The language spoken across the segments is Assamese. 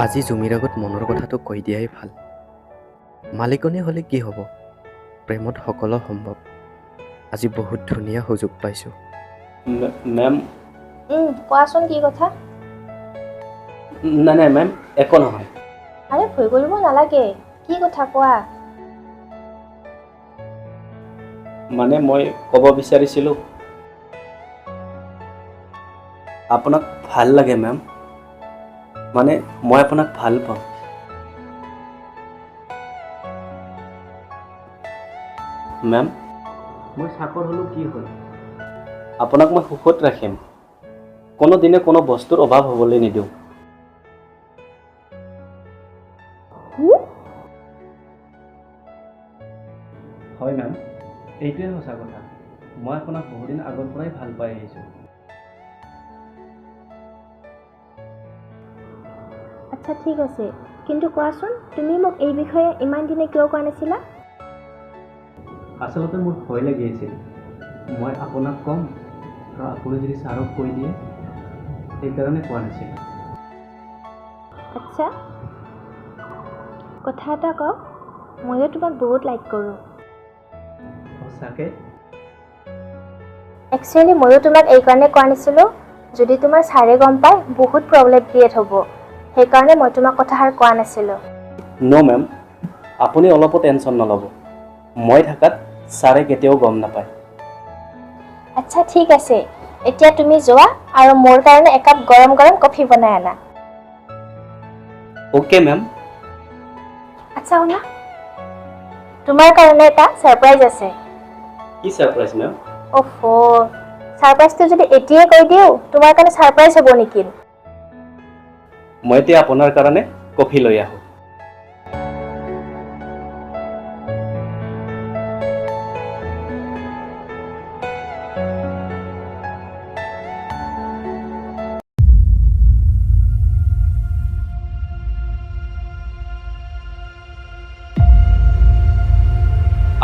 আজি জুমিৰ আগত মনৰ কথাটো কৈ দিয়াই ভাল। মালিকনী হ'লে কি হ'ব, প্ৰেমত সকলো সম্ভৱ। আজি বহুত ধুনীয়া সুযোগ পাইছোঁ। মেম কোৱাচোন কি কথা? নাই মেম, একো নহয়। আৰে ভয় কৰিব নালাগে, কি কথা কোৱা? মানে মই ক'ব বিচাৰিছিলোঁ আপোনাক ভাল লাগে মেম, মানে মই আপোনাক ভাল পাওঁ। মেম মই চাকৰ হ'লো কি হ'ল, আপোনাক মই সুখত ৰাখিম, কোনোদিনে কোনো বস্তুৰ অভাৱ হ'বলৈ নিদিওঁ। হয় মেম, এইটোৱে সঁচা কথা। মই আপোনাক বহুদিন আগৰ পৰাই ভাল পাই আহিছোঁ। আচ্ছা ঠিক আছে, কিন্তু কোৱাচোন তুমি মোক এই বিষয়ে ইমান দিনে কিয় কোৱা নাছিলা? আচলতে মোৰ ভয় লাগি আছিল, মই আপোনাক ক'ম আৰু আপুনি যদি ছাৰক কৈ দিয়ে, সেইকাৰণে কোৱা নাছিল। আচ্ছা কথা এটা কওঁ, ময়ো তোমাক বহুত লাইক কৰোঁ। সঁচাকে? একচুৱেলি ময়ো তোমাক এইকাৰণে কোৱা নাছিলোঁ, যদি তোমাৰ ছাৰে গম পায় বহুত প্ৰব্লেম ক্ৰিয়েট হ'ব, সেইকাৰণে মই তোমাক কথাষাৰ কোৱা নাছিলোঁ। ন' মেম, আপুনি অলপো টেনশ্যন নল'ব, মই থাকাত ছাৰে কেতিয়াও গম নাপায়। আচ্ছা ঠিক আছে, এতিয়া তুমি যোৱা আৰু মোৰ কাৰণে একাপ গৰম গৰম কফি বনাই আনা। Okay ma'am. আচ্ছা শুনা, তোমাৰ কাৰণে এটা ছাৰপ্ৰাইজ আছে। কি ছাৰপ্ৰাইজ মেম? অ'ফো, ছাৰপ্ৰাইজটো যদি এতিয়াই কৈ দিওঁ, তোমাৰ কাৰণে ছাৰপ্ৰাইজ হ'ব নেকি? মই এতিয়া আপোনাৰ কাৰণে কফি লৈ আহোঁ।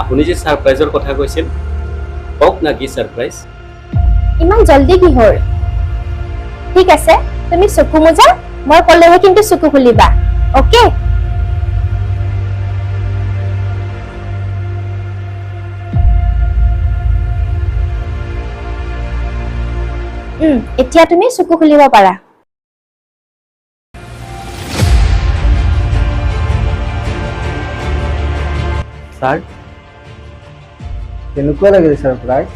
আপুনি যে ছাৰপ্ৰাইজৰ কথা কৈছিল, কওক না কি ছাৰপ্ৰাইজ? ইমান জল্দি কিহৰ? ঠিক আছে, তুমি চকু মোজা, মই ক'লেহে কিন্তু চকু খুলিবা, অ'কে? এতিয়া তুমি চকু খুলিব পাৰা। ছাৰ, কেনেকুৱা লাগিল ছাৰপ্ৰাইজ?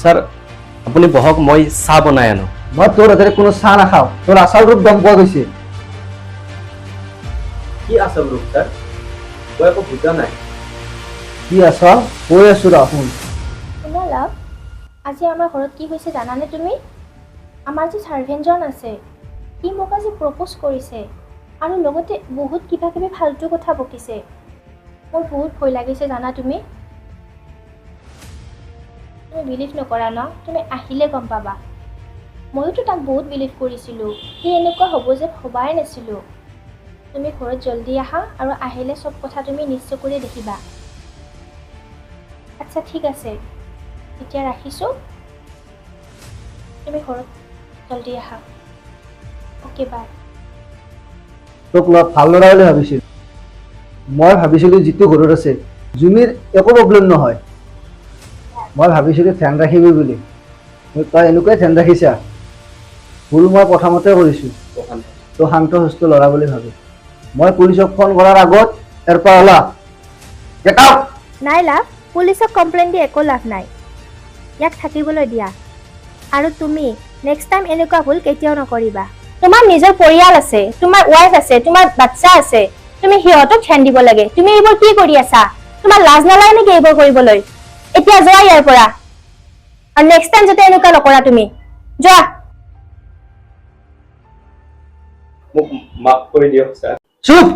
ছাৰ আপুনি বহক, মই চাহ বনাই আনো। মই তোৰ হাতেৰে কোনো চাহ নাখাওঁ, তোৰ আচল ৰূপ গম পোৱা গৈছে। কি আচল ৰূপ ছাৰ? মই একো বুজা নাই। কি আচল কৈ আছো ৰাহুল। শুনা লাভ, আজি আমাৰ ঘৰত কি হৈছে জানানে তুমি? আমাৰ যে ছাৰ্ভেণ্টজন আছে, সি মোক আজি প্ৰপ'জ কৰিছে আৰু লগতে বহুত কিবা কিবি ফাল্টু কথা বকিছে। মোৰ বহুত ভয় লাগিছে জানা তুমি? তুমি বিলিভ নকৰা ন? তুমি আহিলে গম পাবা। ময়োতো তাক বহুত বিলিভ কৰিছিলোঁ, সি এনেকুৱা হ'ব যে ভবাই নাছিলোঁ। তুমি ঘৰত জল্দি আহা আৰু আহিলে চব কথা তুমি নিজ চকুৰে দেখিবা। আচ্ছা ঠিক আছে, এতিয়া ৰাখিছোঁ, তুমি ঘৰত জল্দি আহা। Okay bye. তোক লগ ভাল ল'ৰা বুলি ভাবিছিল, মই ভাবিছিলোঁ যিটো ঘৰত আছে জুমিৰ একো প্ৰব্লেম নহয়, মই ভাবিছিলোঁ ধ্যান ৰাখিবি বুলি, তই এনেকুৱাই ধ্যান ৰাখিছা। ভুল মই প্ৰথমতে কৰিছোঁ, তই শান্ত সুস্থ ল'ৰা বুলি ভাবি। মই পুলিচক ফোন কৰাৰ আগত ইয়াৰ পৰা ওলা। Get out. নাই লাভ, পুলিচক কমপ্লেইন দি একো লাভ নাই, ইয়াক থাকিবলৈ দিয়া। আৰু তুমি নেক্সট টাইম এনেকুৱা ভুল কেতিয়াও নকৰিবা। তোমাৰ নিজৰ পৰিয়াল আছে, তোমাৰ ৱাইফ আছে, তোমাৰ বাচ্চা আছে, তুমি সিহঁতক ধ্যান দিব লাগে। তুমি এইবোৰ কি কৰি আছা? তোমাৰ লাজ নালাগে নেকি এইবোৰ কৰিবলৈ? এতিয়া যোৱা ইয়াৰ পৰা, আৰু নেক্সট টাইম যাতে এনেকুৱা নকৰা তুমি। যোৱা। মোক মাফ কৰি দিয়ক ছাৰ। চুপ।